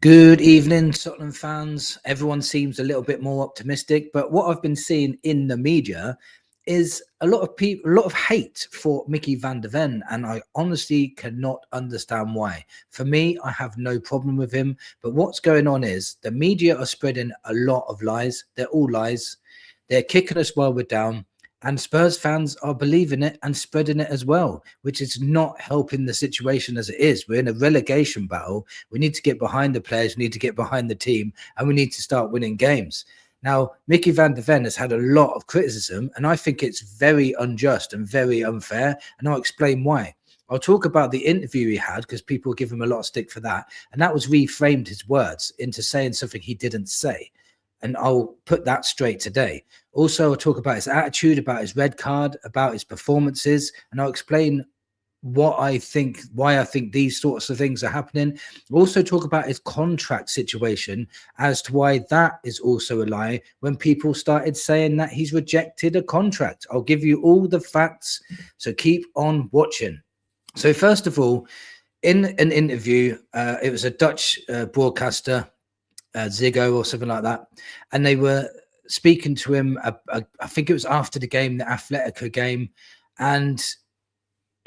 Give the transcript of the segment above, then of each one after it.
Good evening, Tottenham fans. Everyone seems a little bit more optimistic, but what I've been seeing in the media is a lot of hate for Mickey Van De Ven, and I honestly cannot understand why. For me, I have no problem with him, but what's going on is the media are spreading a lot of lies. They're all lies. They're kicking us while we're down. And Spurs fans are believing it and spreading it as well, which is not helping the situation as it is. We're in a relegation battle. We need to get behind the players. We need to get behind the team, and we need to start winning games. Now, Mickey Van De Ven has had a lot of criticism, and I think it's very unjust and very unfair, and I'll explain why. I'll talk about the interview he had because people give him a lot of stick for that, and that was reframed his words into saying something he didn't say. And I'll put that straight today. Also, I'll talk about his attitude, about his red card, about his performances, and I'll explain why I think these sorts of things are happening. We'll also talk about his contract situation as to why that is also a lie when people started saying that he's rejected a contract. I'll give you all the facts, so keep on watching. So first of all, in an interview, it was a Dutch broadcaster, Ziggo or something like that, and they were speaking to him. I think it was after the game, the Atletico game, and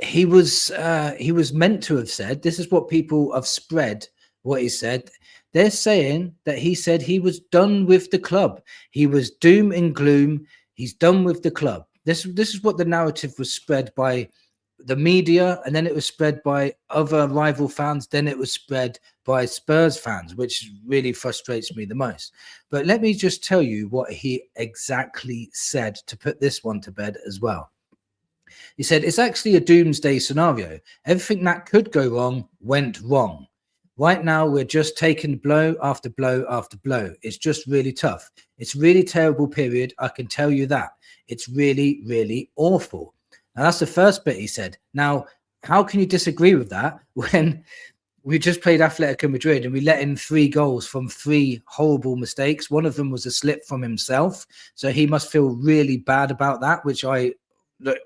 he was meant to have said, this is what people have spread what he said. They're saying that he said he was done with the club. He was doom and gloom. He's done with the club. This is what the narrative was spread by the media, and then it was spread by other rival fans, then it was spread by Spurs fans, which really frustrates me the most. But let me just tell you what he exactly said to put this one to bed as well. He said, it's actually a doomsday scenario. Everything that could go wrong went wrong. Right now, we're just taking blow after blow after blow. It's just really tough. It's really terrible period. I can tell you that. It's really, really awful. Now, that's the first bit he said. Now, how can you disagree with that when we just played Atletico Madrid and we let in 3 goals from 3 horrible mistakes? One of them was a slip from himself. So he must feel really bad about that, which I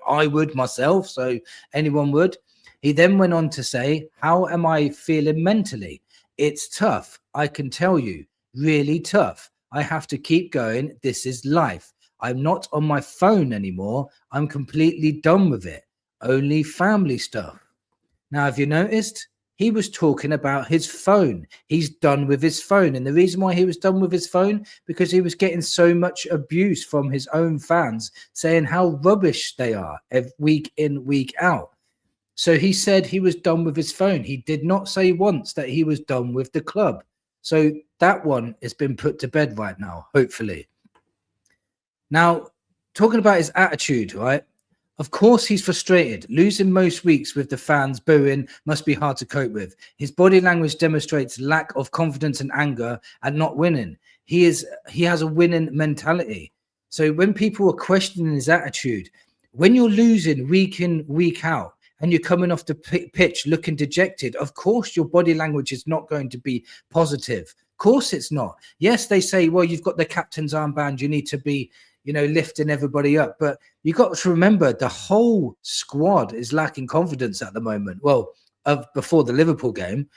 would myself. So anyone would. He then went on to say, how am I feeling mentally? It's tough. I can tell you, really tough. I have to keep going. This is life. I'm not on my phone anymore. I'm completely done with it. Only family stuff. Now, have you noticed? He was talking about his phone. He's done with his phone. And the reason why he was done with his phone, because he was getting so much abuse from his own fans saying how rubbish they are week in, week out. So he said he was done with his phone. He did not say once that he was done with the club. So that one has been put to bed right now, hopefully. Now, talking about his attitude, right? Of course, he's frustrated. Losing most weeks with the fans booing must be hard to cope with. His body language demonstrates lack of confidence and anger at not winning. He has a winning mentality. So when people are questioning his attitude, when you're losing week in, week out, and you're coming off the pitch looking dejected, of course, your body language is not going to be positive. Of course, it's not. Yes, they say, well, you've got the captain's armband. You need to be, lifting everybody up. But you got to remember the whole squad is lacking confidence at the moment. Well, before the Liverpool game,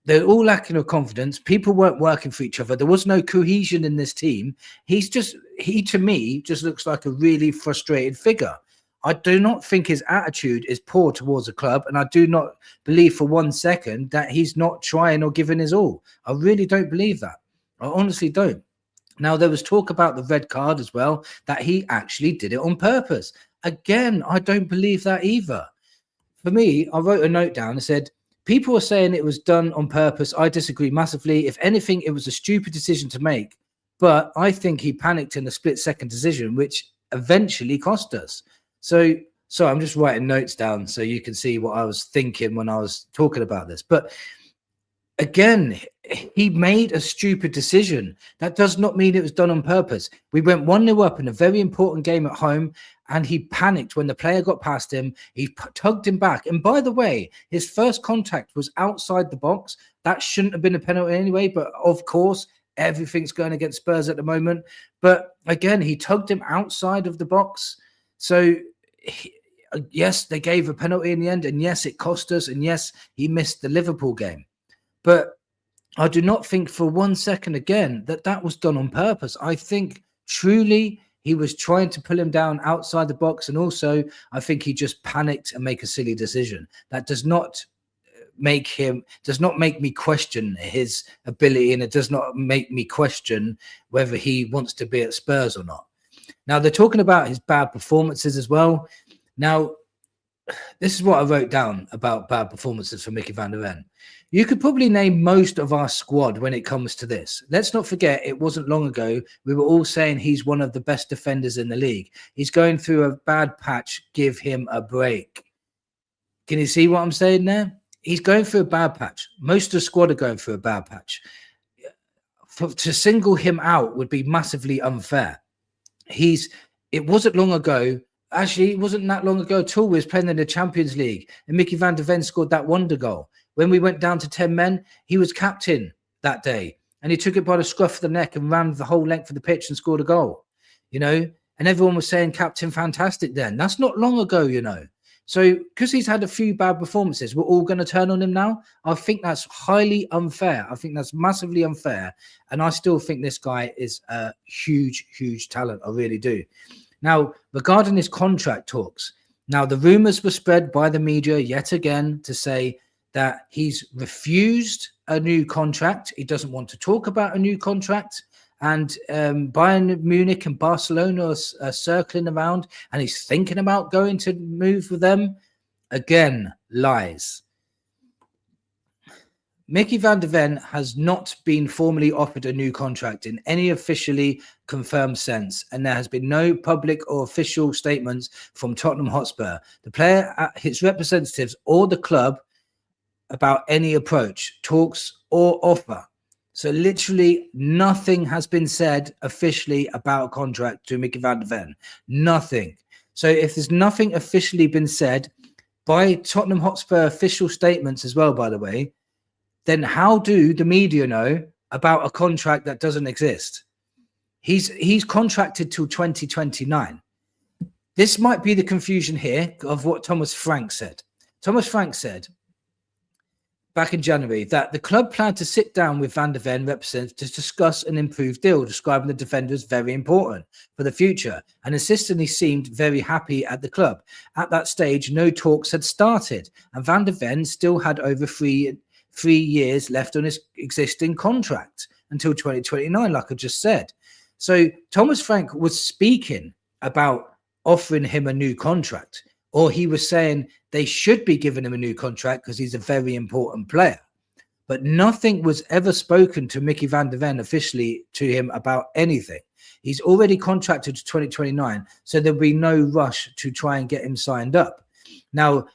they're all lacking of confidence. People weren't working for each other. There was no cohesion in this team. He to me just looks like a really frustrated figure. I do not think his attitude is poor towards the club, and I do not believe for 1 second that he's not trying or giving his all. I really don't believe that. I honestly don't. Now, there was talk about the red card as well, that he actually did it on purpose. Again, I don't believe that either. For me, I wrote a note down and said, people are saying it was done on purpose. I disagree massively. If anything, it was a stupid decision to make. But I think he panicked in a split-second decision, which eventually cost us. So I'm just writing notes down so you can see what I was thinking when I was talking about this. But again, he made a stupid decision. That does not mean it was done on purpose. We went 1-0 up in a very important game at home, and he panicked when the player got past him. He tugged him back. And by the way, his first contact was outside the box. That shouldn't have been a penalty anyway, but of course, everything's going against Spurs at the moment. But again, he tugged him outside of the box. So yes, they gave a penalty in the end, and yes, it cost us, and yes, he missed the Liverpool game. But I do not think for 1 second again that was done on purpose. I think truly he was trying to pull him down outside the box, and also I think he just panicked and make a silly decision. That does not make me question his ability, and it does not make me question whether he wants to be at Spurs or not. Now, they're talking about his bad performances as well. Now, this is what I wrote down about bad performances for Mickey Van De Ven. You could probably name most of our squad when it comes to this. Let's not forget, it wasn't long ago we were all saying he's one of the best defenders in the league. He's going through a bad patch. Give him a break. Can you see what I'm saying there? He's going through a bad patch. Most of the squad are going through a bad patch. To single him out would be massively unfair. It wasn't long ago. Actually, it wasn't that long ago at all. We was playing in the Champions League, and Mickey Van De Ven scored that wonder goal. When we went down to 10 men, he was captain that day, and he took it by the scruff of the neck and ran the whole length of the pitch and scored a goal. And everyone was saying Captain Fantastic then. That's not long ago, So because he's had a few bad performances, we're all going to turn on him now. I think that's highly unfair. I think that's massively unfair. And I still think this guy is a huge, huge talent. I really do. Now, regarding his contract talks, now the rumors were spread by the media yet again to say that he's refused a new contract. He doesn't want to talk about a new contract. And Bayern Munich and Barcelona are circling around, and he's thinking about going to move with them. Again, lies. Mickey Van De Ven has not been formally offered a new contract in any officially confirmed sense, and there has been no public or official statements from Tottenham Hotspur, the player, his representatives, or the club about any approach, talks, or offer. So literally nothing has been said officially about a contract to Mickey Van De Ven. Nothing. So if there's nothing officially been said by Tottenham Hotspur official statements as well, by the way, then how do the media know about a contract that doesn't exist? He's contracted till 2029. This might be the confusion here of what Thomas Frank said. Thomas Frank said back in January that the club planned to sit down with Van De Ven representatives to discuss an improved deal, describing the defender as very important for the future, and insisted he seemed very happy at the club. At that stage, no talks had started, and Van De Ven still had over three years left on his existing contract until 2029, like I just said. So Thomas Frank was speaking about offering him a new contract, or he was saying they should be giving him a new contract because he's a very important player. But nothing was ever spoken to Mickey Van De Ven officially to him about anything. He's already contracted to 2029, so there'll be no rush to try and get him signed up. Now,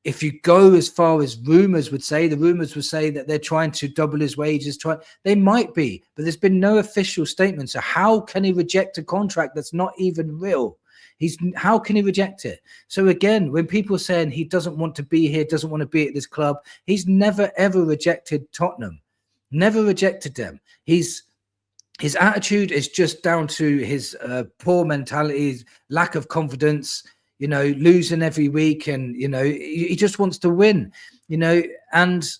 if you go as far as rumors would say, the rumors would say that they're trying to double his wages. They might be, but there's been no official statement. So how can he reject a contract that's not even real? How can he reject it? So again, when people are saying he doesn't want to be here, doesn't want to be at this club, he's never ever rejected Tottenham, never rejected them. His attitude is just down to his poor mentality, his lack of confidence, losing every week, and he just wants to win, and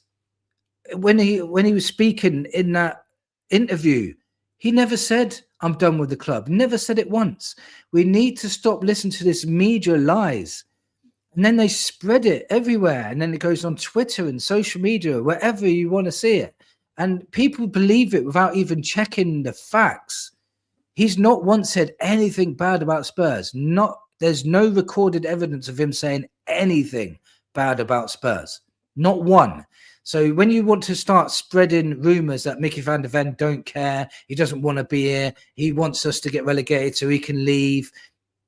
when he was speaking in that interview, he never said I'm done with the club. Never said it once. We need to stop listening to this media lies. And then they spread it everywhere. And then it goes on Twitter and social media, wherever you want to see it. And people believe it without even checking the facts. He's not once said anything bad about Spurs. There's no recorded evidence of him saying anything bad about Spurs. Not one. So when you want to start spreading rumors that Mickey Van De Ven don't care, he doesn't want to be here, he wants us to get relegated so he can leave,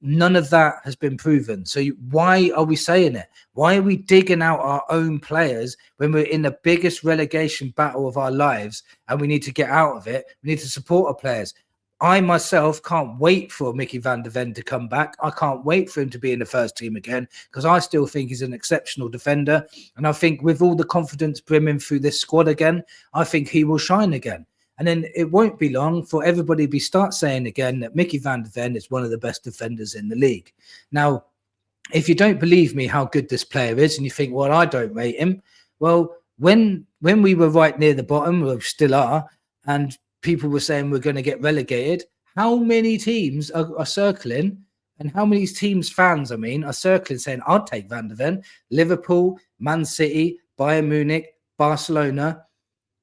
none of that has been proven. So why are we saying it? Why are we digging out our own players when we're in the biggest relegation battle of our lives and we need to get out of it? We need to support our players. I myself can't wait for Mickey Van De Ven to come back. I can't wait for him to be in the first team again, because I still think he's an exceptional defender. And I think with all the confidence brimming through this squad again, I think he will shine again. And then it won't be long for everybody to start saying again that Mickey Van De Ven is one of the best defenders in the league. Now, if you don't believe me how good this player is and you think, well, I don't rate him, well, when we were right near the bottom, we still are, and people were saying we're going to get relegated, how many teams are circling, and how many teams fans, I mean, are circling saying, I'll take Van de Ven? Liverpool, Man City, Bayern Munich, Barcelona,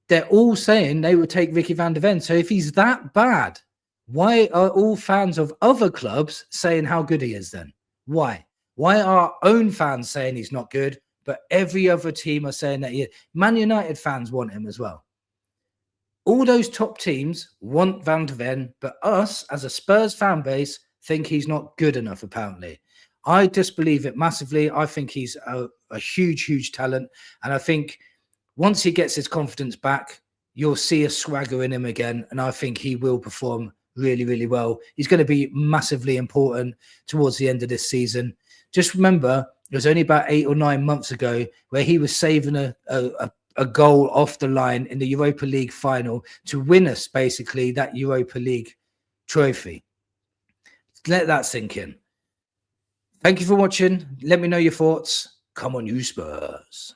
they're all saying they would take Mickey Van De Ven. So if he's that bad, why are all fans of other clubs saying how good he is then? Why? Why are our own fans saying he's not good, but every other team are saying that he is? Man United fans want him as well. All those top teams want Van de Ven, but us as a Spurs fan base think he's not good enough, apparently. I disbelieve it massively. I think he's a huge, huge talent. And I think once he gets his confidence back, you'll see a swagger in him again. And I think he will perform really, really well. He's going to be massively important towards the end of this season. Just remember, it was only about 8 or 9 months ago where he was saving a goal off the line in the Europa League final to win us, basically, that Europa League trophy. Let that sink in. Thank you for watching. Let me know your thoughts. Come on, you Spurs.